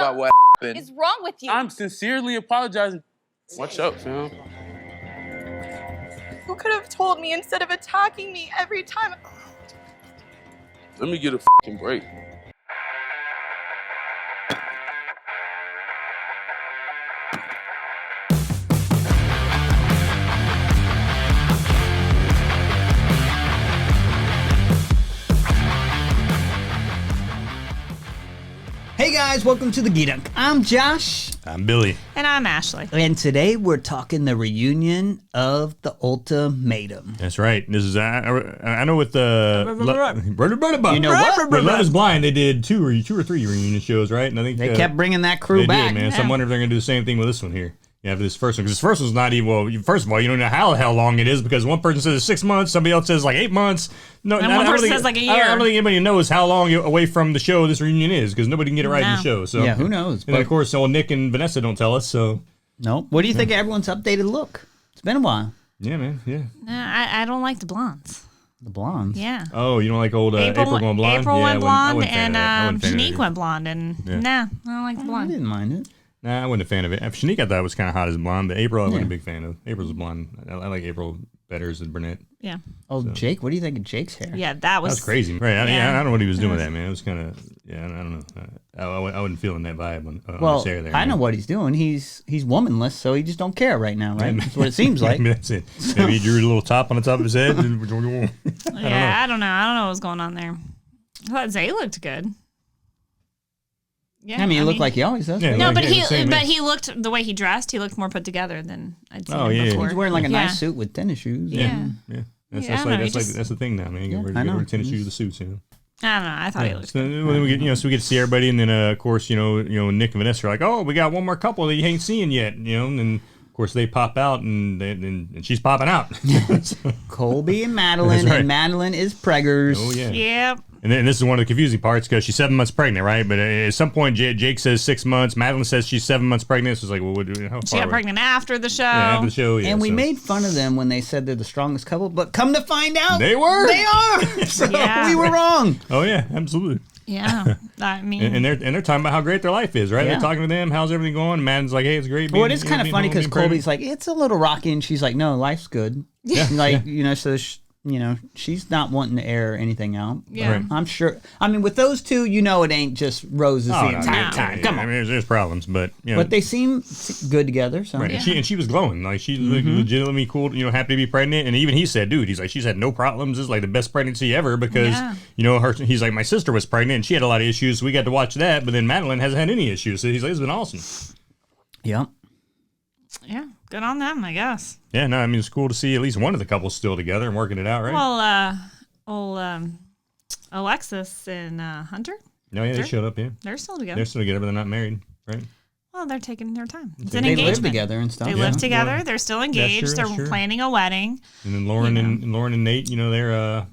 about what happened. What is wrong with you? I'm sincerely apologizing. Watch out, fam. You could have told me instead of attacking me every time. Let me get a fucking break. Hey guys, welcome to the Geek. I'm Josh. I'm Billy. And I'm Ashley. And today we're talking the reunion of the Ultimatum. That's right. This is I know with the You know what? with Love Is Blind, they did two or three reunion shows, right? And I think They kept bringing that crew they back. did, man. So I'm wondering if they're gonna do the same thing with this one here. Yeah, for this first one, because this first one's not even. Well, first of all, you don't know how long it is because one person says 6 months, somebody else says like 8 months. No, And one person says like a year. I don't think anybody knows how long away from the show this reunion is because nobody can get it right in the show. So Yeah, who knows? And then, of course, old Nick and Vanessa don't tell us. So No. What do you think of everyone's updated look? It's been a while. yeah, man, yeah. I don't like the blondes. The blondes. Yeah. Oh, you don't like old April going blonde? April Yeah, I went wasn't- I blonde wasn't a fan of that. I and wasn't a fan of that Shanique either. went blonde. And nah, I don't like the I blonde. didn't mind it. Nah, I wasn't a fan of it. Shanique I thought was kind of hot as a blonde, but April I wasn't a big fan of. April's a blonde. I like April better as a brunette. Yeah. Oh, Jake, what do you think of Jake's hair? Yeah, that That was was crazy. Right. I don't know what he was doing with Yeah. that, man. It was kind of, I don't know. I wasn't feeling that vibe on Well, his hair there. I man. know what he's doing. He's womanless, so he just don't care right now, right? That's what it seems like. Maybe that's it. Maybe he drew a little top on the top of his head. I don't know. I don't know what was going on there. I thought Zay looked good. Yeah, I mean, he looked like he always does. Yeah, No, like, but the same age. he looked the way he dressed. He looked more put together than I'd seen Oh, him yeah. before. He's wearing like a Yeah. nice suit with tennis shoes. Yeah. Yeah. That's, Yeah, I that's, don't like, know, that's, he like, just- that's the thing now, man. You Yeah, wear, I know. wear tennis shoes with suits, you know. I don't know. I thought he looked So good. then we get, so we get to see everybody, and then of course, Nick and Vanessa are like, "Oh, we got one more couple that you ain't seeing yet," and then of course they pop out, and she's popping out. Colby and Madeline, That's right. and Madeline is preggers. Oh yeah. Yep. And then this is one of the confusing parts because she's 7 months pregnant, right? But at some point, Jake says 6 months. Madeline says she's 7 months pregnant. So it's like, well, how far She got away? pregnant after the show. Yeah, after the show. Yeah, And we so. made fun of them when they said they're the strongest couple, but come to find out, They were. They are. So Yeah. we were wrong. Oh yeah, absolutely. Yeah. I mean, And they're talking about how great their life is, right? Yeah. They're talking to them. How's everything going? And Madeline's like, hey, it's great. Well, it is kind of being funny home, because being pregnant. Colby's like, it's a little rocky, and she's like, no, life's good. Yeah. Like, so she's not wanting to air anything out. Yeah. Right. I'm sure. I mean, with those two, it ain't just roses Oh, the no, entire yeah, time. yeah, Come I on. mean, there's problems, but But they seem good together. So Right. And she was glowing. Like, she looked legitimately cool, happy to be pregnant. And even he said, dude, he's like, she's had no problems. This is like the best pregnancy ever because, he's like, my sister was pregnant and she had a lot of issues. So we got to watch that. But then Madeline hasn't had any issues. So he's like, it's been awesome. yeah. yeah, good on them, I guess. Yeah, no, I mean, it's cool to see at least one of the couples still together and working it out, right? Well, Alexis and Hunter, No, yeah, they showed up, yeah. they're still together. They're still together, but they're not married, right? Well, they're taking their time. It's an They live engagement. together and stuff. They yeah. live together. Well, They're still engaged. that's They're true. planning a wedding. And then Lauren and Nate, they're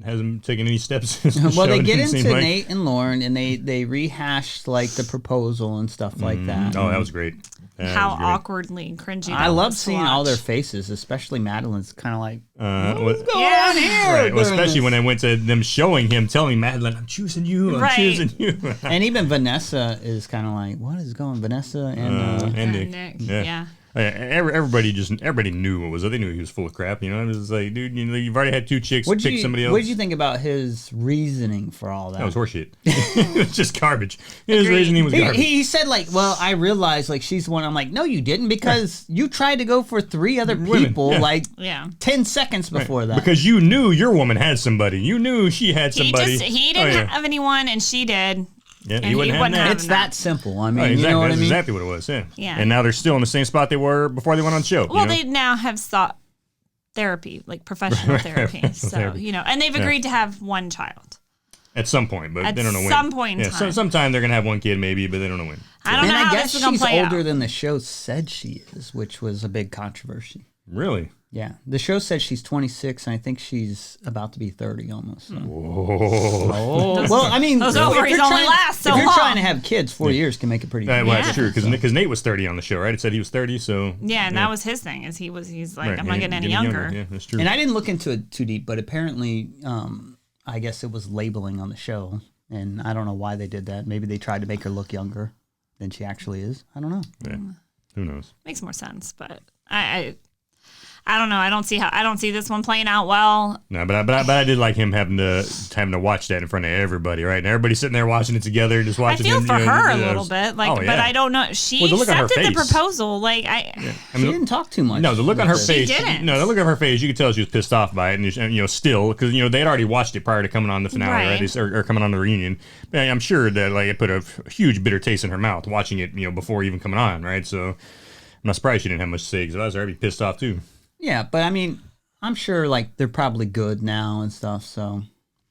hasn't taken any steps. Well, they get into Nate and Lauren, and they rehashed like the proposal and stuff like that. Oh, that was great. That How was great. awkwardly cringy. I that love was to seeing all their watch. faces, especially Madeline's kind of like, What's going on here? Right. Well, during especially this? when I went to them showing him, telling Madeline, I'm choosing you, I'm Right. choosing you. And even Vanessa is kind of like, what is going? Vanessa and and And Nick. yeah. Everybody knew what was it. They knew he was full of crap. It was like, dude, you've already had two chicks pick somebody else. what did you think about his reasoning for all that? That was horseshit. It was just garbage. His reasoning was garbage. He said like, well, I realized like she's the one. I'm like, no, you didn't, because you tried to go for 3 other Women, people yeah. like Yeah. 10 seconds before that. Because you knew your woman had somebody. You knew she had somebody. He Oh, didn't yeah. have anyone, and she did. Yeah, and he wouldn't he have wouldn't that. have It's that simple. I mean, Oh, exactly. you know what I That's mean? exactly what it was. Yeah. Yeah. And now they're still in the same spot they were before they went on the show. Well, they now have sought therapy, like professional therapy. So, Therapy. and they've agreed to have one child. At some point, but At they don't know when. some point in time. sometime they're gonna have one kid, maybe, but they don't know when. I don't And know I how guess this is going she's to play older out. than the show said she is, which was a big controversy. Really? Yeah, the show said she's 26, and I think she's about to be 30 almost. So. Oh. Well, I mean, Those if ovaries you're only trying- last so If you're long. trying to have kids, 4 years can make it pretty. Well, Yeah. that's true because Nate was 30 on the show, right? It said he was 30, so Yeah, and that was his thing. Is he's like, right, I'm not yeah, getting any younger. Yeah, that's true. And I didn't look into it too deep, but apparently, I guess it was labeling on the show, and I don't know why they did that. Maybe they tried to make her look younger. than she actually is. I don't know. Yeah. Who knows? Makes more sense, but I don't know. I don't see this one playing out well. No, but I did like him having to watch that in front of everybody, right? And everybody's sitting there watching it together, just watching. I feel it, for her a little bit, like, oh, yeah. but I don't know. She Well, the look on her accepted the face. proposal, like She didn't talk too much. No, the look on her with face. this. didn't. No, the look on her face. You could tell she was pissed off by it, and still, because they had already watched it prior to coming on the finale, Right. right? Or coming on the reunion. I'm sure that it put a huge bitter taste in her mouth watching it, before even coming on, right? So I'm not surprised she didn't have much to say, because I was already pissed off too. Yeah, but I mean, I'm sure they're probably good now and stuff. So,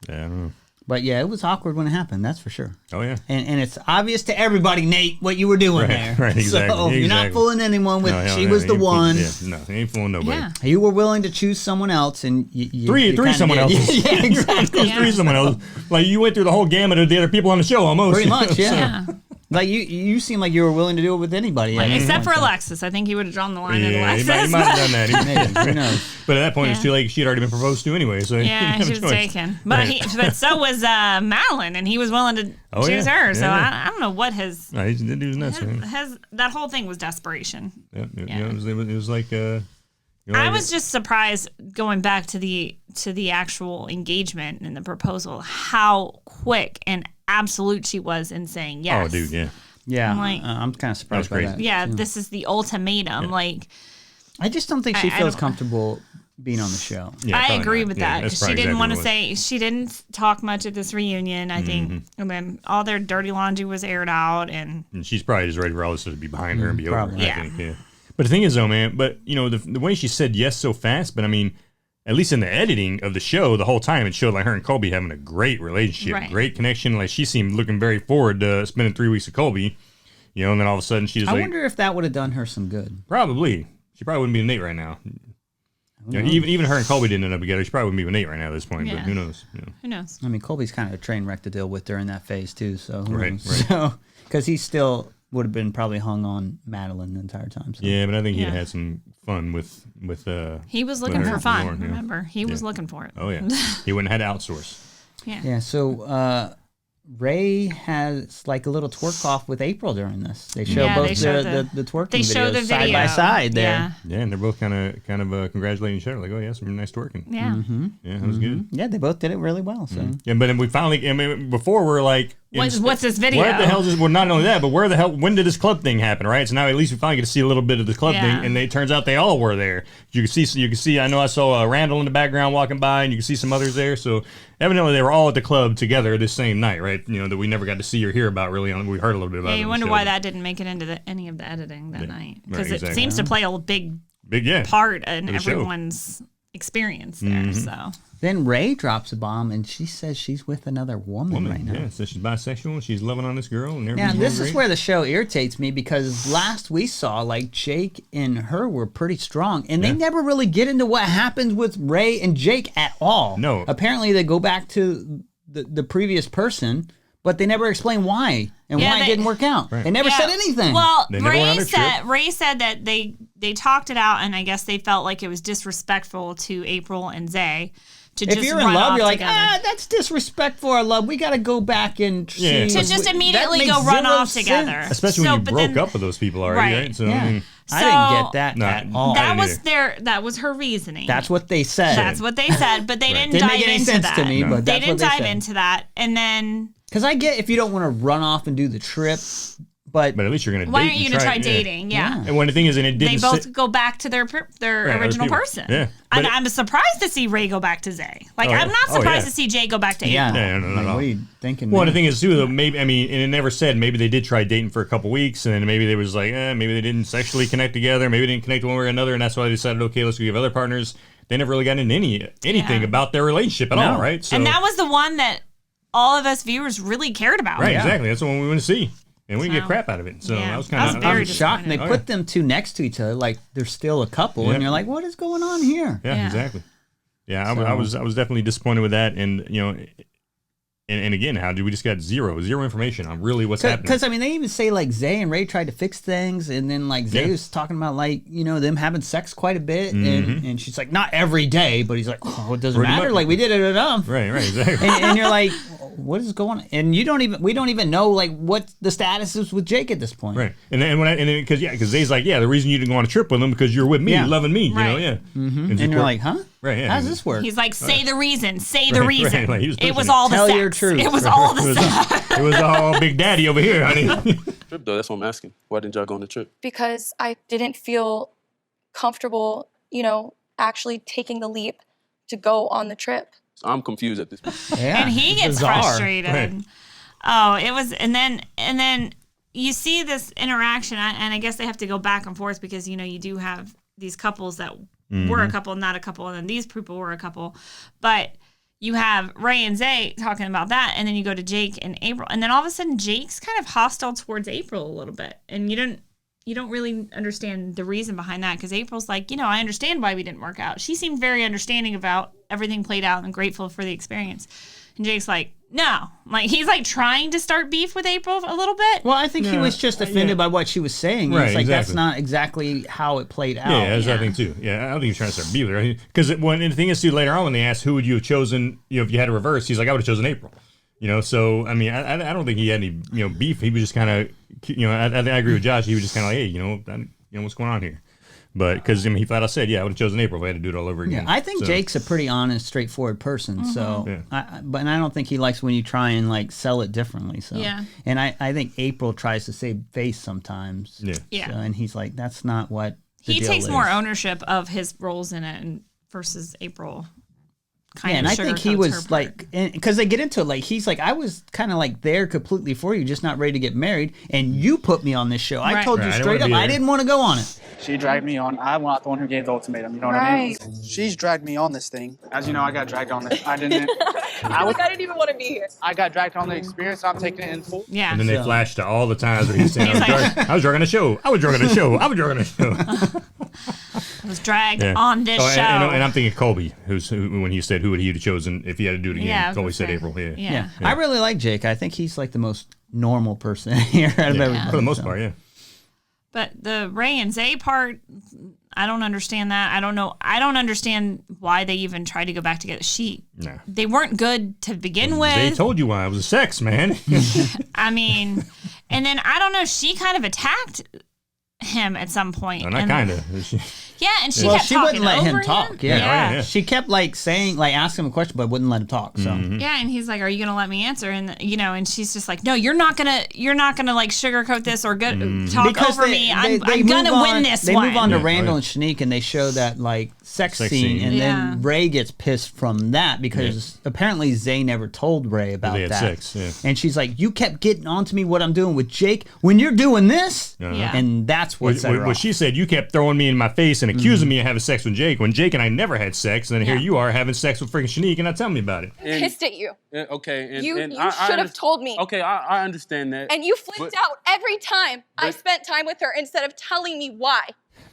Yeah, I don't know. but yeah, it was awkward when it happened. That's for sure. Oh yeah. And it's obvious to everybody, Nate, what you were doing there. Right, exactly. So you're not Exactly. fooling anyone with. No, hell, She no, was the he ain't one. fooling- Yeah, no, he ain't fooling nobody. yeah. You were willing to choose someone else, and you Three kinda someone did. else. Yeah, exactly. Yeah. Three someone else. Like you went through the whole gamut of the other people on the show almost. Pretty much, yeah. Yeah. Like you seem like you were willing to do it with anybody. at any Except for point, so- Alexis. I think he would have drawn the line at Yeah, he Alexis. might have done that. Maybe, who knows? But at that point, it's Yeah. too late. She'd already been proposed to anyway. So he Yeah, didn't have she a was choice. taken. But Right. but so was Madeline, and he was willing to Oh, choose yeah. her. So Yeah. I don't know what his, No, that dude's nuts, man. that whole thing was desperation. Yeah, Yeah. it was like. I was just surprised going back to the actual engagement and the proposal, how quick and absolute she was in saying yes. Oh, dude, yeah. Yeah, I'm like- I'm kind of surprised That was by crazy. that. Yeah, too. this is the ultimatum. Like, I just don't think she I feels don't- comfortable being on the show. Yeah, I probably agree not. with Yeah, that. that's 'Cause probably she didn't exactly want to what it was. say, she didn't talk much at this reunion, I think. And then all their dirty laundry was aired out. And And she's probably just ready for all this to be behind her and be over. probably. I Yeah. think, yeah. But the thing is, though, man, the way she said yes so fast, but I mean, at least in the editing of the show, the whole time it showed like her and Colby having a great relationship, Right. great connection. Like she seemed looking very forward to spending 3 weeks with Colby, and then all of a sudden she just I like, wonder if that would have done her some good. probably. She probably wouldn't be with Nate right now. Even her and Colby didn't end up together. She probably wouldn't be with Nate right now at this point. But Yeah. who knows? who knows? I mean, Colby's kind of a train wreck to deal with during that phase too. So who Right, knows? right. So because he still would have been probably hung on Madeline the entire time. So. Yeah, but I think he'd Yeah. had some fun with. He was looking her for fun, Lauren, yeah. remember? He was looking for it. Oh yeah, he wouldn't have had to outsource. Yeah. Yeah. So Ray has like a little twerk off with April during this. They show Yeah, both they show the twerking They show the videos video. side by side there. Yeah. Yeah, and they're both kind of congratulating each other, like, oh yeah, some nice twerking. Yeah. Mm-hmm. Yeah, that was good. Yeah, they both did it really well. So Yeah, but then we finally, I mean, before we're like, What's this video? Where the hell is? Well, not only that, but where the hell? When did this club thing happen? Right. So now at least we finally get to see a little bit of this club Yeah. thing, and it turns out they all were there. You can see. I know I saw Randall in the background walking by, and you can see some others there. So evidently they were all at the club together this same night, right? That we never got to see or hear about really. We heard a little bit about. Yeah, it you on the wonder show. why that didn't make it into any of the editing that night. Because exactly. it seems to play a big yeah. part in the show. everyone's experience there. So then Ray drops a bomb and she says she's with another woman right now. Yeah, so she's bisexual. She's loving on this girl, and Now, everything's this going is great. where the show irritates me because last we saw, like, Jake and her were pretty strong, and they Yeah. never really get into what happens with Ray and Jake at all. No. Apparently, they go back to the previous person, but they never explain why and Yeah, why it they- didn't work out. Right. They never Yeah. said anything. Well, They never went on a Ray said that they talked it out, and I guess they felt like it was disrespectful to April and Zay to if just you're in run love, off you're like, together. that's disrespectful, our love. We got to go back and Yeah. see. To To just that immediately makes go run zero off together. sense. Especially So, when you but broke then- up with those people already, right? Right. So Yeah. I mean, I didn't So- get that No, at all. I That didn't was either. that was her reasoning. That's what they said. That's what they said, but they didn't Didn't dive make any into sense that. to me, No. but They that's didn't what they dive said. into that, and then Because I get if you don't want to run off and do the trip, but but at least you're gonna. why date aren't you and gonna try it, yeah. dating? Yeah. And when the thing is, and it They didn't. both sit- go back to their other original people. person. Yeah. And But it- I'm surprised to see Ray go back to Zay. Like, Oh, yeah. I'm not Oh, surprised yeah. to see Jay go back to yeah, April. Yeah, no, like, no. what are you thinking? Well, man? the thing is too, though, maybe and it never said. Maybe they did try dating for a couple weeks, and then maybe they was like, maybe they didn't sexually connect together, maybe they didn't connect one way or another, and that's why they decided, okay, let's go give other partners. They never really got into anything Yeah. about their relationship at all, right? So, And that was the one that all of us viewers really cared about. right, Yeah. exactly. That's the one we want to see, and we So- get crap out of it. So Yeah. that was I kind was of very I'm shocked. And they Oh, put yeah. them two next to each other, like they're still a couple, Yeah. and you're like, what is going on here? Yeah, Yeah. exactly. Yeah, I So- was definitely disappointed with that, and and again, how did we just got zero information on really what's happening? Because I mean, they even say like Zay and Ray tried to fix things, and then like Zay Yeah. was talking about like them having sex quite a bit, Mm-hmm. and she's like not every day, but he's like, oh, it doesn't Pretty matter, much. like we did it enough, Right, exactly. and you're like, what is going on? And we don't even know like what the status is with Jake at this point. Right. And then because Zay's like, yeah, the reason you didn't go on a trip with him because you're with me, Yeah. loving me, Right. you know, yeah. Mm-hmm. And you're like, huh? Right, yeah. How does this work? He's like, say the reason. Say the Right, reason. right, like, he was It was pushing it. all the Tell sex. your truth. It was all the sex. It was all Big Daddy over here, honey. Trip though, that's what I'm asking. Why didn't y'all go on the trip? Because I didn't feel comfortable, actually taking the leap to go on the trip. So I'm confused at this point. Yeah, And he it's gets bizarre. frustrated. Right. Oh, it was, and then you see this interaction, and I guess they have to go back and forth because you do have these couples that were a couple, not a couple, and then these people were a couple, but you have Ray and Zay talking about that, and then you go to Jake and April, and then all of a sudden Jake's kind of hostile towards April a little bit, and you don't really understand the reason behind that because April's like, I understand why we didn't work out. She seemed very understanding about everything played out and grateful for the experience. And Jake's like, no. Like, he's like trying to start beef with April a little bit. Well, I think he was just offended by what she was saying. Right, He's like, that's exactly. not exactly how it played out. Yeah, that's what I think too. Yeah, I don't think he's trying to start beef with her. Because and the thing is, too, later on when they asked who would you have chosen, if you had a reverse, he's like, I would have chosen April. So I mean, I don't think he had any beef. He was just kind of I agree with Josh. He was just kind of like, hey, what's going on here? But because he flat out said, yeah, I would have chosen April if I had to do it all over again. Yeah, I think Jake's a pretty honest, straightforward person. So, but I don't think he likes when you try and like sell it differently. So, Yeah. And I think April tries to save face sometimes. Yeah. Yeah. So, and he's like, that's not what the He deal takes is. more ownership of his roles in it versus April. Kind Yeah, of and I think he sugarcoats her was part. like, because they get into it, like, he's like, I was kind of like there completely for you, just not ready to get married, and you put me on this show. I Right. told you Right, I didn't straight up, wanna be I there. didn't want to go on it. She dragged me on. I'm not the one who gave the ultimatum. You know what I mean? She's dragged me on this thing. As you know, I got dragged on this. I didn't even want to be here. I got dragged on the experience. I'm taking it in full. Yeah. And then they So- flashed to all the times where he's saying, He's like- I was drunk on the show. I was drunk on the show. I was drunk on the show. was dragged Yeah. on this show. And I'm thinking Colby, when he said who would he have chosen if he had to do it again. Yeah, I was Colby gonna said say. April. Yeah. Yeah. I really like Jake. I think he's like the most normal person here out of everybody. For the most so. part, yeah. But the Ray and Zay part, I don't understand that. I don't know. I don't understand why they even tried to go back together. Nah. They weren't good to begin with. They told you why. It was sex, man. I mean, and then I don't know. She kind of attacked him at some point. No, not and- kind of. Yeah, and she Well, kept she talking wouldn't let him over talk. Yeah. Yeah, oh, yeah. She kept like saying, like asking him a question, but wouldn't let him talk. So Yeah, and he's like, "Are you gonna let me answer?" And and she's just like, "No, you're not gonna like sugarcoat this or talk over me. I'm gonna move win on- this They one." move on to Yeah, Randall right. and Shanique, and they show that like sex Sex scene, scene. and Yeah. then Ray gets pissed from that because apparently Zay never told Ray about They had that. sex, yeah. And she's like, "You kept getting onto me what I'm doing with Jake when you're doing this," Yeah. and that's what set her What off. she said, you kept throwing me in my face and accusing me of having sex with Jake when Jake and I never had sex, and then here Yeah. you are having sex with freaking Shanique and not telling me about it. And- Pissed at you. okay, and You and you I should have underst- told me. Okay, I understand that. And you flipped But- out every time I but- spent time with her instead of telling me why.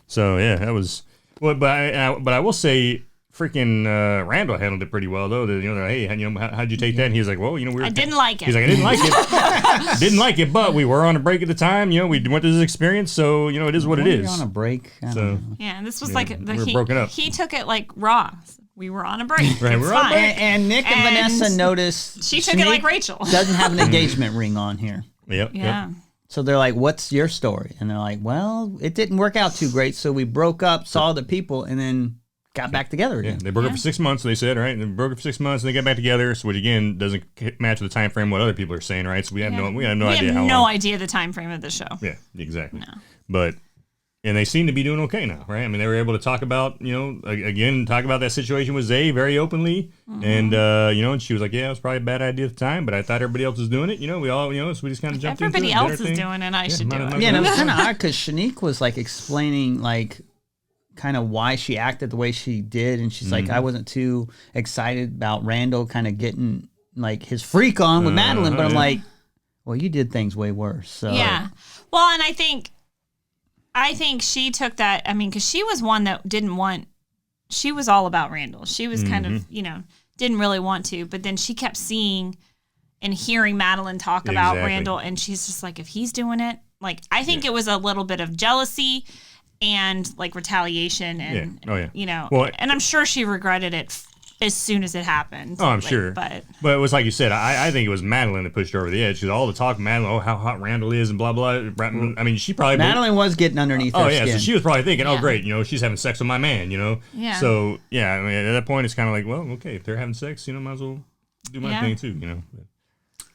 So yeah, that was. Well, but I will say, freaking Randall handled it pretty well though. Hey, how'd you take that? And he was like, well, we were. I didn't like it. He's like, I didn't like it. Didn't like it, but we were on a break at the time. We went through this experience, so it is what it We're is. on a break. I don't So know. Yeah, and this was Yeah, like we were broken up. He took it like raw. We were on a break. Right, It's we're on a fine. break. And Nick and And Vanessa noticed she took it like Shanique Rachel. doesn't have an engagement ring on here. Yep. Yeah. So they're like, "What's your story?" And they're like, "Well, it didn't work out too great, so we broke up, saw the people, and then got back together Yeah, again." they broke up for 6 months. They said, right? And they broke up for 6 months, and they got back together. So, which again doesn't match with the time frame what other people are saying, right? So we have no We idea have how no long. idea the time frame of the show. Yeah, exactly. But and they seem to be doing okay now, right? I mean, they were able to talk about, again, talk about that situation with Zay very openly, and and she was like, "Yeah, it was probably a bad idea at the time, but I thought everybody else was doing it. We all, so we just kind of jumped Everybody into it, else did our is thing." doing it. I should do might- it. might- Yeah, and it was kind of odd because Shanique was like explaining like kind of why she acted the way she did, and she's like, "I wasn't too excited about Randall kind of getting like his freak on with Madeline," but I'm yeah. like, "Well, you did things way worse." So Yeah. Well, and I think she took that. I mean, because she was one that didn't want. She was all about Randall. She was kind of, didn't really want to, but then she kept seeing and hearing Madeline talk about Exactly. Randall, and she's just like, if he's doing it, like, I think it was a little bit of jealousy and like retaliation, and Yeah. Oh, yeah. Well, Well, and I'm sure she regretted it as soon as it happened. Oh, I'm sure. But it was like you said. I think it was Madeline that pushed her over the edge because all the talk, Madeline, how hot Randall is and blah blah. I mean, she probably Madeline was getting underneath. Oh her yeah, skin. so she was probably thinking, oh Yeah. great, she's having sex with my man, Yeah. So yeah, I mean, at that point, it's kind of like, well, okay, if they're having sex, might as well do my thing too,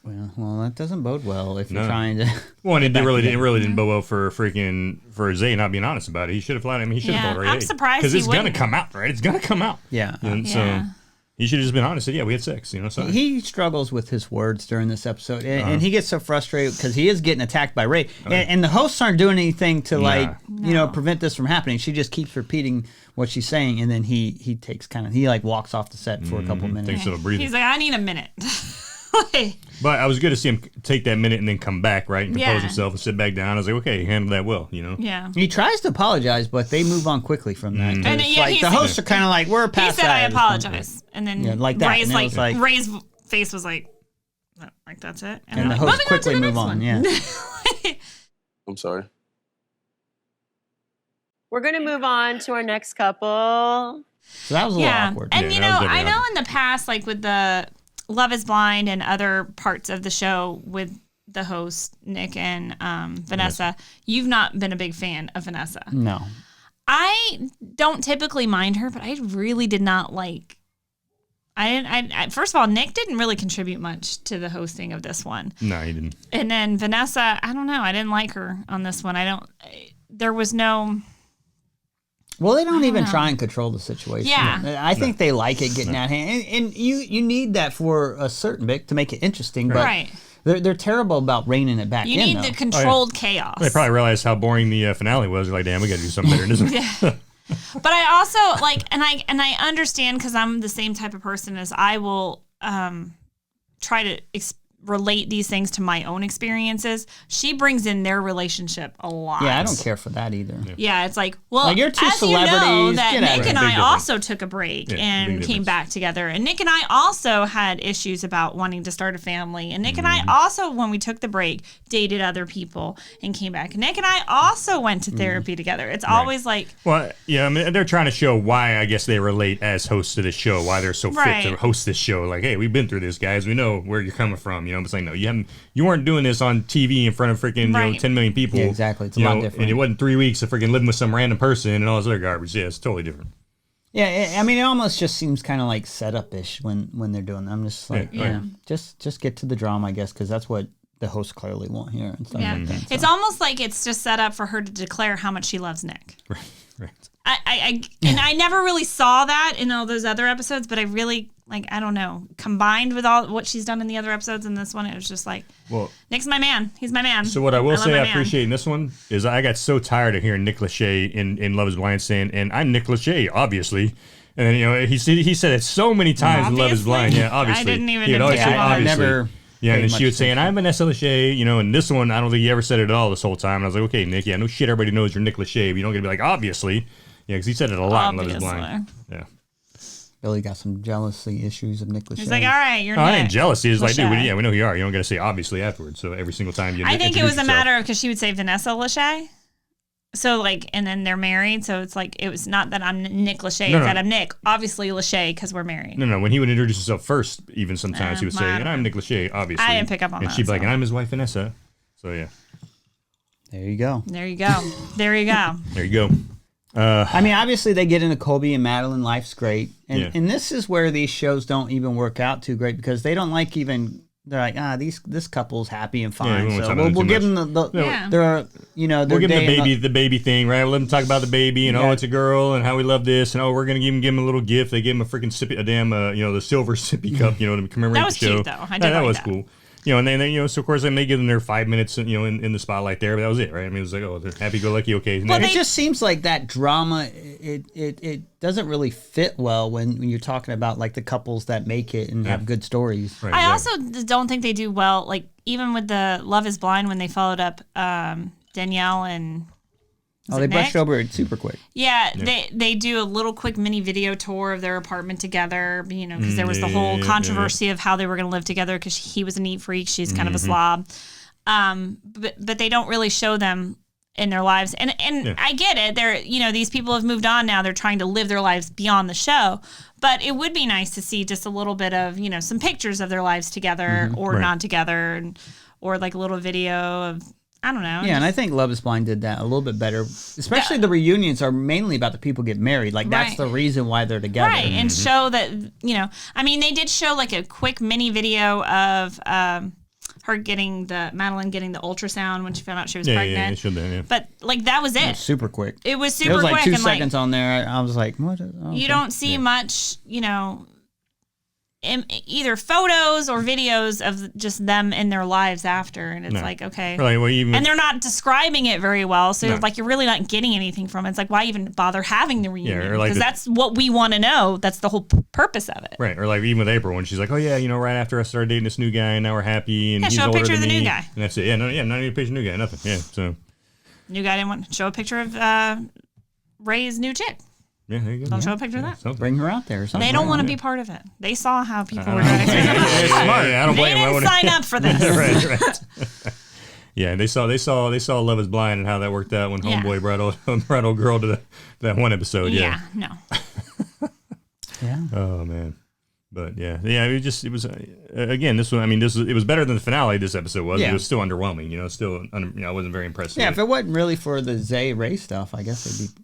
Well, that doesn't bode well if you're trying to. Well, and it really didn't bode well for Zay not being honest about it. He should have flat. I mean, he should have told her. I'm surprised because he it's gonna wouldn't. come out, right? It's gonna come out. Yeah. And so he should have just been honest. Said, yeah, we had sex. Sorry. He struggles with his words during this episode, and he gets so frustrated because he is getting attacked by Ray, and the hosts aren't doing anything to prevent this from happening. She just keeps repeating what she's saying, and then he takes walks off the set for a couple minutes. Takes a little breather. He's like, I need a minute. But I was good to see him take that minute and then come back, right, and compose Yeah. himself and sit back down. I was like, okay, he handled that well, Yeah. He tries to apologize, but they move on quickly from that. Mm-hmm. And It's yeah, like he's- the hosts are kind of like, we're He past said, that I at this point. apologize. And then Yeah, like that. Ray's And it was like- Ray's face was like that's it. And the they're hosts like, quickly moving move to on. the Yeah. next one. I'm sorry. We're going to move on to our next couple. So that was a little awkward. And Yeah, that was I definitely know in the past, like with the Love is Blind and other parts of the show with the host, Nick and Vanessa, you've not been a big fan of Vanessa. No. I don't typically mind her, but I really did not like. I first of all, Nick didn't really contribute much to the hosting of this one. No, he didn't. And then Vanessa, I don't know. I didn't like her on this one. There was no. Well, they don't even try and control the situation. Yeah. I think they like it getting out of hand. And you need that for a certain bit to make it interesting. But Right. they're terrible about reining it back You in, need though. the controlled chaos. They probably realized how boring the finale was. They're like, damn, we got to do something better than this one. But I also like, and I understand because I'm the same type of person as I will try to relate these things to my own experiences. She brings in their relationship a lot. Yeah, I don't care for that either. Yeah, it's like, well, Like, you're two as you know, celebrities, that get out of Nick here. and Big I difference. also took a break Yeah, and big came difference. back together. And Nick and I also had issues about wanting to start a family. And Nick and Mm-hmm. I also, when we took the break, dated other people and came back. Nick and I also went Mm-hmm. to therapy together. It's always like, Well, yeah, I mean, they're trying to show why I guess they relate as hosts to this show, why they're so Right. fit to host this show. Like, hey, we've been through this, guys. We know where you're coming from. But it's like, no, you weren't doing this on TV in front of freaking Right. 10 million people. Yeah, exactly. It's a lot different. And it wasn't 3 weeks of freaking living with some random person and all this other garbage. Yeah, it's totally different. Yeah, I mean, it almost just seems kind of like setup-ish when they're doing that. I'm just like, Yeah. just get to the drama, I guess, because that's what the hosts clearly want here and stuff yeah. like that. It's so. almost like it's just set up for her to declare how much she loves Nick. Right. I never really saw that in all those other episodes, but I really I don't know, combined with all what she's done in the other episodes in this one, it was just like, Well, Nick's my man. He's my man. so what I will love say my I man. appreciate in this one is I got so tired of hearing Nick Lachey in Love is Blind saying, and I'm Nick Lachey, obviously. And then, he said it so many times in Love is Blind. Yeah, obviously. I didn't even He would always pick say, up on it. I obviously. never. Yeah, and paid then she much would say, and I'm Vanessa Lachey, and this one, I don't think he ever said it at all this whole time. And I was like, okay, Nick, yeah, no shit, everybody knows you're Nick Lachey, but you don't get to be like, obviously. Yeah, because he said it a lot in Love is Blind. Obviously. Yeah. Billy got some jealousy issues of Nick Lachey. He's like, all right, you're No, I Nick. ain't jealous. He's like, dude, Lachey. we know who you are. You don't got to say obviously afterwards. So every single time you I think it was a introduce matter yourself. of because she would say Vanessa Lachey. So and then they're married. So it's like, it was not that I'm Nick Lachey. No, It's no. that I'm Nick, obviously Lachey, because we're married. No, when he would introduce himself first, even sometimes he would say, I and don't I'm know. Nick Lachey, obviously. I didn't pick up on and that, she'd be like, so. and I'm his wife, Vanessa. So, yeah. There you go. There you go. There you go. There you go. I mean, obviously they get into Colby and Madeline. Life's great, and Yeah. and this is where these shows don't even work out too great because they don't like even. They're like, this couple's happy and we fine, won't so talk about it we'll too give much. them the Yeah. their We'll their give him day in the baby thing, right? We'll let him talk about the baby, and Yeah. oh, it's a girl, and how we love this, and oh, we're gonna give him a little gift. They gave him a freaking the silver sippy cup, to commemorate That was the show. cute, though. I did that like was that. cool. And then so of course they may give them their 5 minutes, in the spotlight there, but that was it, right? I mean, it was like, oh, they're happy-go-lucky, okay. Well, It just seems like that drama. It doesn't really fit well when you're talking about like the couples that make it and have good stories. Right, I exactly. also don't think they do well, like even with the Love is Blind when they followed up Danielle and was They it brushed Nick? over it super quick. Yeah, they do a little quick mini video tour of their apartment together, because there was the whole yeah, controversy of how they were going to live together because he was a neat freak, she's kind of a Mm-hmm. slob. But they don't really show them in their lives. And I get it. They're, these people have moved on now. They're trying to live their lives beyond the show. But it would be nice to see just a little bit of, some pictures of their lives together or not together, or like a little video of, I don't know. Yeah, and I think Love is Blind did that a little bit better. Especially the reunions are mainly about the people get married. Like, that's the reason why they're together. Right, and show that, they did show like a quick mini video of her Madeline getting the ultrasound when she found out she was pregnant. Yeah, should have, yeah. But, like, that was it. It was super quick. It was super quick. It was like 2 and, seconds on there. I was like, what? Oh, you don't see much, either photos or videos of just them in their lives after, and it's like, okay, and they're not describing it very well, so like you're really not getting anything from it. It's like, why even bother having the reunion? Because that's what we want to know. That's the whole purpose of it, right? Or like even with April when she's like, oh yeah, right after I started dating this new guy, and now we're happy, and he's show a older picture than of the me, new guy, and that's it. Not even a picture of the new guy, nothing. Yeah, so new guy didn't want to show a picture of Ray's new chick. Yeah, there you go. Don't show a picture of that. Bring her out there or something. They don't want to be part of it. They saw how people were doing it. I don't blame them. They didn't sign up for this. right. Yeah, they saw Love Is Blind and how that worked out when Homeboy brought old girl to that one episode. Yeah. No. Yeah. Oh man. But yeah. It was again. This one. I mean, it was better than the finale. This episode was. Yeah. It was still underwhelming. I wasn't very impressed. Yeah. with If it wasn't really for the Zay Ray stuff, I guess it'd be.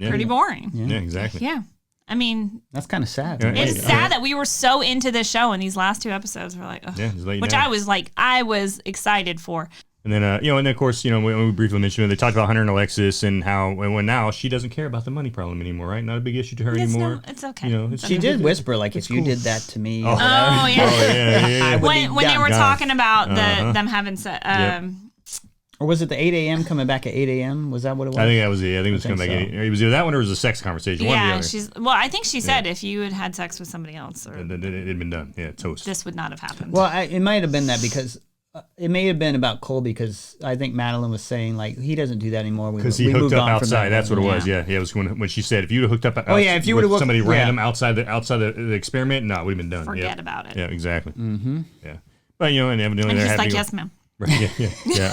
Pretty boring. Yeah, exactly. Yeah. I mean, that's kind of sad. It's sad that we were so into this show, and these last 2 episodes were like, which I was excited for. And then, and then of course, we briefly mentioned it, they talked about Hunter and Alexis and how when now she doesn't care about the money problem anymore, right? Not a big issue to her anymore. It's okay. She did whisper like, if you did that to me. Oh yeah. yeah. When they were talking about them having Or was it the 8 a.m. coming back at 8 a.m.? Was that what it was? I think that was it. I think it was coming back. It was either that one or it was a sex conversation. One or the other. I think she said if you had sex with somebody else, or it had been done. Yeah, toast. This would not have happened. Well, it might have been that because it may have been about Cole, because I think Madeline was saying like he doesn't do that anymore. Because he hooked up outside. That's what it was. Yeah, it was when she said if you would have hooked up. If you would have somebody random outside the experiment, no, it would have been done. Forget about it. Yeah, exactly. Mm-hmm. Yeah, but and evidently they're having. Yes, ma'am. Right, yeah.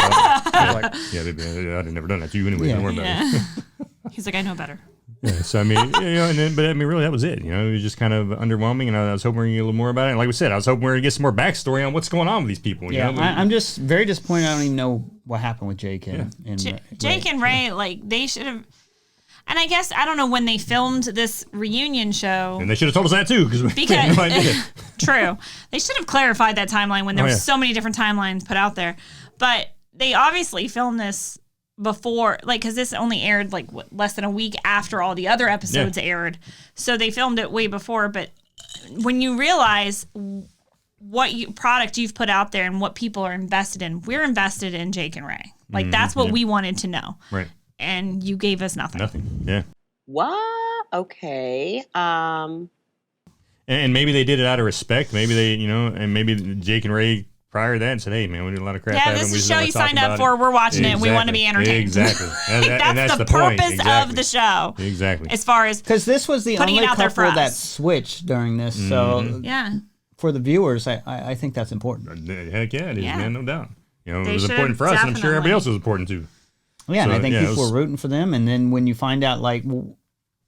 I'd never done that to you anyway. Don't worry about it. He's like, I know better. Yeah, so I mean, really, that was it. It was just kind of underwhelming, and I was hoping we get a little more about it. And like we said, I was hoping we were gonna get some more backstory on what's going on with these people. I'm just very disappointed. I don't even know what happened with Jake and Jake and Ray. Like they should have. And I guess, I don't know when they filmed this reunion show. And they should have told us that too, because true. They should have clarified that timeline when there were so many different timelines put out there. But they obviously filmed this before, because this only aired less than a week after all the other episodes aired. So they filmed it way before. But when you realize what product you've put out there and what people are invested in, we're invested in Jake and Ray. That's what we wanted to know. Right. And you gave us nothing. Nothing. Yeah. What? Okay. And maybe they did it out of respect. Maybe they, and maybe Jake and Ray prior to that said, "Hey, man, we did a lot of crap." Yeah, this is a show you signed up for. We're watching it. We want to be entertained. Exactly. That's the purpose of the show. Exactly. As far as because this was the only couple that switched during this, so for the viewers, I think that's important. Heck yeah, it is, man, no doubt. It was important for us, and I'm sure everybody else was important too. Yeah, and I think people were rooting for them, and then when you find out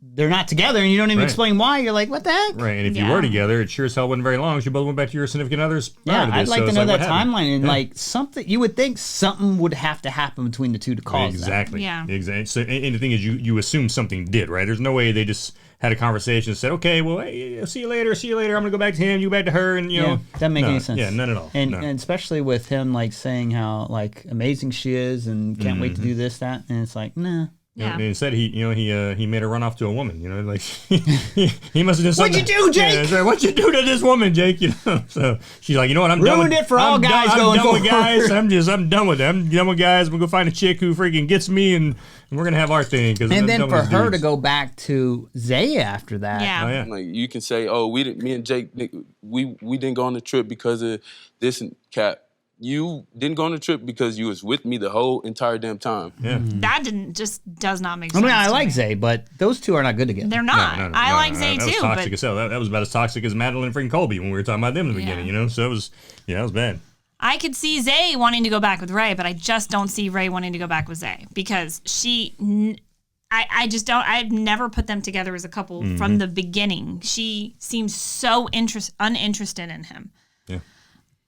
they're not together, and you don't even explain why, you're like, what the heck? Right, and if you were together, it sure as hell wasn't very long. You both went back to your significant others. Yeah, I'd like to know that timeline, and something. You would think something would have to happen between the two to cause that. Exactly. Yeah. Exactly. So, and the thing is, you assume something did, right? There's no way they just had a conversation and said, okay, well, hey, see you later. I'm gonna go back to him. You back to her, and doesn't make any sense. Yeah, none at all. And especially with him saying how amazing she is and can't wait to do this, that, and it's like, nah. Yeah. And instead, he made her run off to a woman. He must have done something. What'd you do, Jake? What'd you do to this woman, Jake? So she's like, I'm ruined it for all guys going forward. Guys. I'm done with it. I'm done with guys. I'm gonna go find a chick who freaking gets me, and we're gonna have our thing. And then for her to go back to Zay after that, you can say, me and Jake, we didn't go on the trip because of this and Cap. You didn't go on the trip because you was with me the whole entire damn time. Yeah. That does not make sense. I like Zay, but those two are not good together. They're not. I like Zay too. That was toxic as hell. That was about as toxic as Madeline and freaking Colby when we were talking about them in the beginning, So it was, that was bad. I could see Zay wanting to go back with Ray, but I just don't see Ray wanting to go back with Zay because I just don't. I've never put them together as a couple from the beginning. She seems so uninterested in him. Yeah.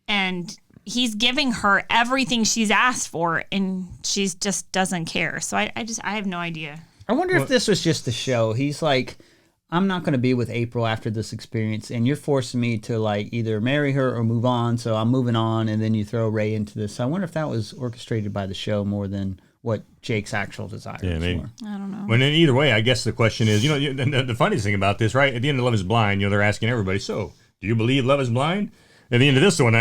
And he's giving her everything she's asked for, and she just doesn't care. So I have no idea. I wonder if this was just the show. He's like, I'm not going to be with April after this experience, and you're forcing me to like either marry her or move on. So I'm moving on, and then you throw Ray into this. So I wonder if that was orchestrated by the show more than what Jake's actual desire is maybe. for. I don't know. Well, then either way, I guess the question is, the funniest thing about this, right? At the end of Love is Blind, they're asking everybody, so do you believe love is blind? At the end of this one,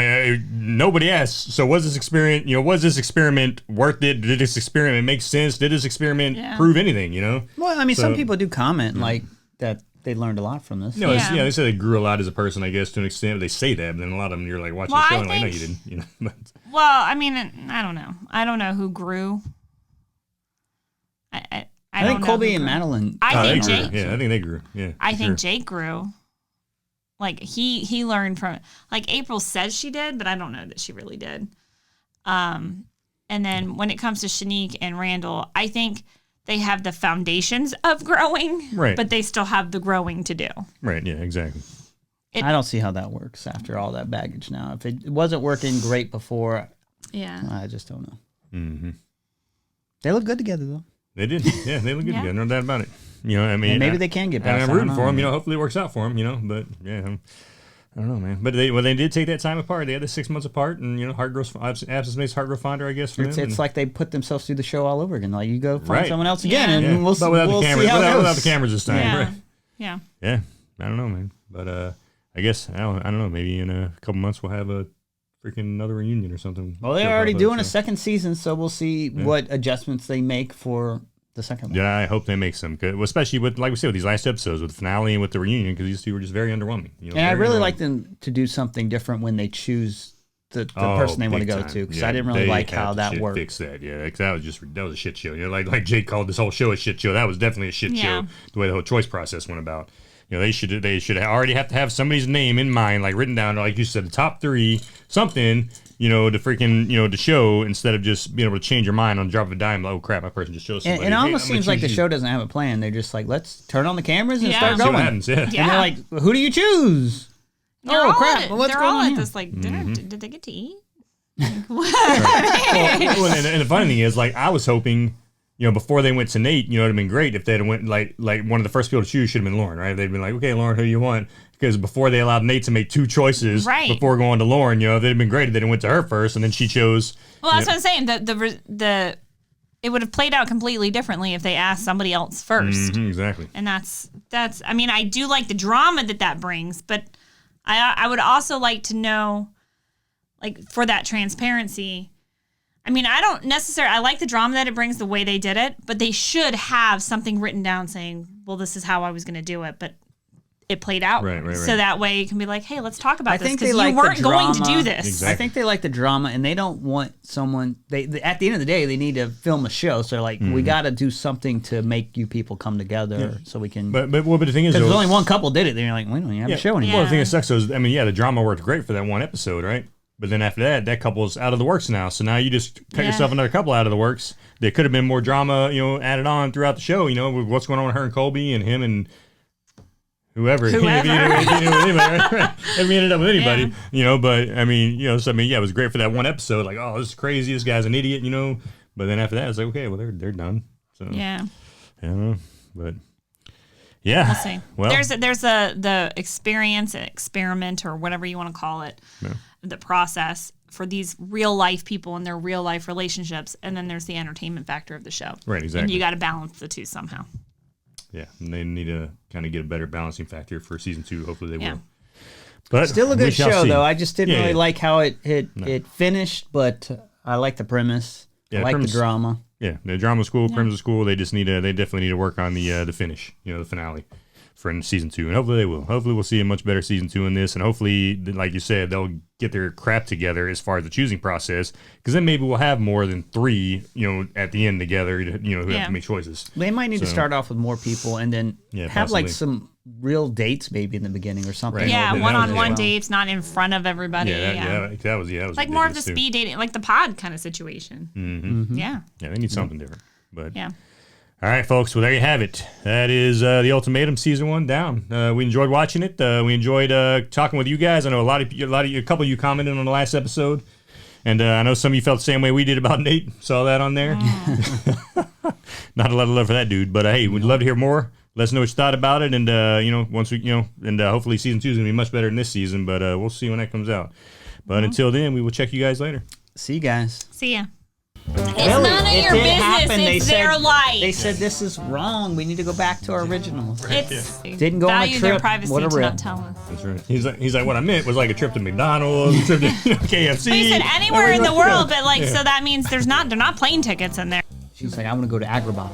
nobody asks, so was this experiment worth it? Did this experiment make sense? Did this experiment prove anything, Well, I mean, some people do comment like that they learned a lot from this. No, they say they grew a lot as a person, I guess, to an extent. They say that, but then a lot of them, you're like watching the show and like, no, you didn't. Well, I mean, I don't know. I don't know who grew. I think Colby and Madeline. I think Jake. Yeah, I think they grew. Yeah, I think Jake grew. Like he learned from it. Like April says she did, but I don't know that she really did. And then when it comes to Shanique and Randall, I think they have the foundations of growing, right? But they still have the growing to do. Right. Yeah. Exactly. I don't see how that works after all that baggage. Now, if it wasn't working great before, I just don't know. Mm-hmm. They look good together though. They did. Yeah, they look good together. No doubt about it. I mean, and maybe they can get past. I'm rooting for them. Hopefully it works out for them. But yeah, I don't know, man. But they did take that time apart. They had the 6 months apart, and heart grows. Absence makes heart grow fonder, I guess. It's like they put themselves through the show all over again. Like you go find someone else again, and we'll see how it goes. Without the cameras this time. Yeah. Right. Yeah. Yeah. I don't know, man. But I guess I don't know. Maybe in a couple months we'll have a freaking another reunion or something. Well, they're already doing a second season, so we'll see what adjustments they make for the second one. Yeah, I hope they make some, especially with, like we said, with these last episodes, with the finale and with the reunion, because these two were just very underwhelming. And I really like them to do something different when they choose the person they want to go to, because I didn't really like how that worked. Fix that, yeah, because that was a shit show. Like Jake called this whole show a shit show. That was definitely a shit show. The way the whole choice process went about. They should already have to have somebody's name in mind, like written down, like you said, the top three, something, to freaking, to show, instead of just being able to change your mind on the drop of a dime. Like, oh crap, my person just chose somebody. And it almost seems like the show doesn't have a plan. They're just like, let's turn on the cameras and start see going. what happens, and they're like, who do you choose? They're crap! What's they're going all on at here? this dinner. Did they get to eat? and the funny thing is, like, I was hoping, before they went to Nate, it'd have been great if they'd went like one of the first people to choose should have been Lauren, right? They'd been like, okay, Lauren, who you want? Because before they allowed Nate to make two choices before going to Lauren, they'd have been great if they went to her first and then she chose. Well, that's what I'm saying. The it would have played out completely differently if they asked somebody else first. Mm-hmm, exactly. And that's. I mean, I do like the drama that brings, but I would also like to know, like, for that transparency. I mean, I don't necessarily, I like the drama that it brings, the way they did it, but they should have something written down saying, well, this is how I was going to do it, but it played out. Right. So that way you can be like, hey, let's talk about this, because you like weren't going to do this. Exactly. I think they like the drama, and they don't want someone, they at the end of the day, they need to film a show, so like, we got to do something to make you people come together so we can. But the thing is, because only one couple did it, then you're like, we don't even have a show anymore. Well, the thing that sucks is, the drama worked great for that one episode, right? But then after that couple's out of the works now. So now you just cut yourself another couple out of the works. There could have been more drama, added on throughout the show, with what's going on with her and Colby and him and whoever. If he ended up with anybody, but it was great for that one episode. Like, oh, this is crazy. This guy's an idiot, But then after that, it's like, okay, well, they're done. So I don't know. But yeah. We'll see. Well, there's the experience, experiment, or whatever you want to call it. Yeah. The process for these real life people and their real life relationships, and then there's the entertainment factor of the show. Right, exactly. And you got to balance the two somehow. Yeah, and they need to kind of get a better balancing factor for season 2. Hopefully they will. But still a good show, though. I just didn't really like how it finished, but I like the premise. I like the drama. Yeah, the drama was cool, premise was cool. They just they definitely need to work on the finish, the finale. for season 2, and hopefully they will. Hopefully we'll see a much better season 2 in this, and hopefully, like you said, they'll get their crap together as far as the choosing process, because then maybe we'll have more than 3, at the end together, who have to make choices. They might need to start off with more people and then have like possibly. some real dates maybe in the beginning or something. Right. Yeah, Well, one-on-one well. dates, not in front of everybody. That was Like more of the ridiculous, too. speed dating, like the pod kind of situation. Mm-hmm. Yeah. Yeah, they need something different. But Yeah. all right, folks. Well, there you have it. That is the Ultimatum season 1 down. We enjoyed watching it. We enjoyed talking with you guys. I know a couple of you commented on the last episode, and I know some of you felt the same way we did about Nate. Saw that on there. Not a lot of love for that dude, but hey, we'd love to hear more. Let us know what you thought about it, and once we, and hopefully season 2 is gonna be much better than this season. But we'll see when that comes out. But until then, we will check you guys later. See you guys. See ya. It's Really? none of It your did business. happen. It's their life. They said this is wrong. We need to go back to our originals. It's Didn't go on a value their trip. privacy What a to rip. not tell us. That's right. He's like, what I meant was like a trip to McDonald's, a trip to KFC. But he said anywhere in the Everywhere. world, but so that means they're not plane tickets in there. She's like, I want to go to Agrabah.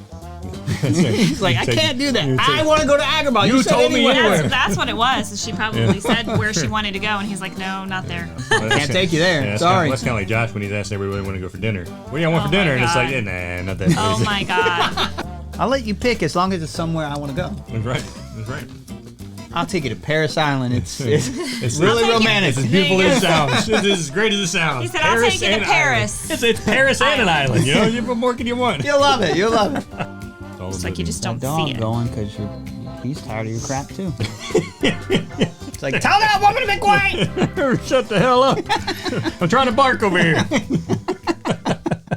He's He's like, I can't do that. I want to go to Agrabah. You said told me anywhere. That's what it was. She probably said where she wanted to go, and he's like, no, not there. Can't take you there. That's Sorry. That's kind of like Josh when he's asked everybody want to go for dinner. What do you want Oh for dinner? my And it's like, God. nah, not that place. Oh my God. I'll let you pick as long as it's somewhere I want to go. That's right. That's right. I'll take you to Paris Island. It's It's really I'll take you- romantic. It's as beautiful as it sounds. It's as great as it sounds. He said, I'll take you to and Paris. Island. It's Paris and an island. What more can you want? You'll love it. You'll love it. It's like you just don't That dog see it. going because he's tired of your crap too. It's like, tell that woman to be quiet. Shut the hell up. I'm trying to bark over here.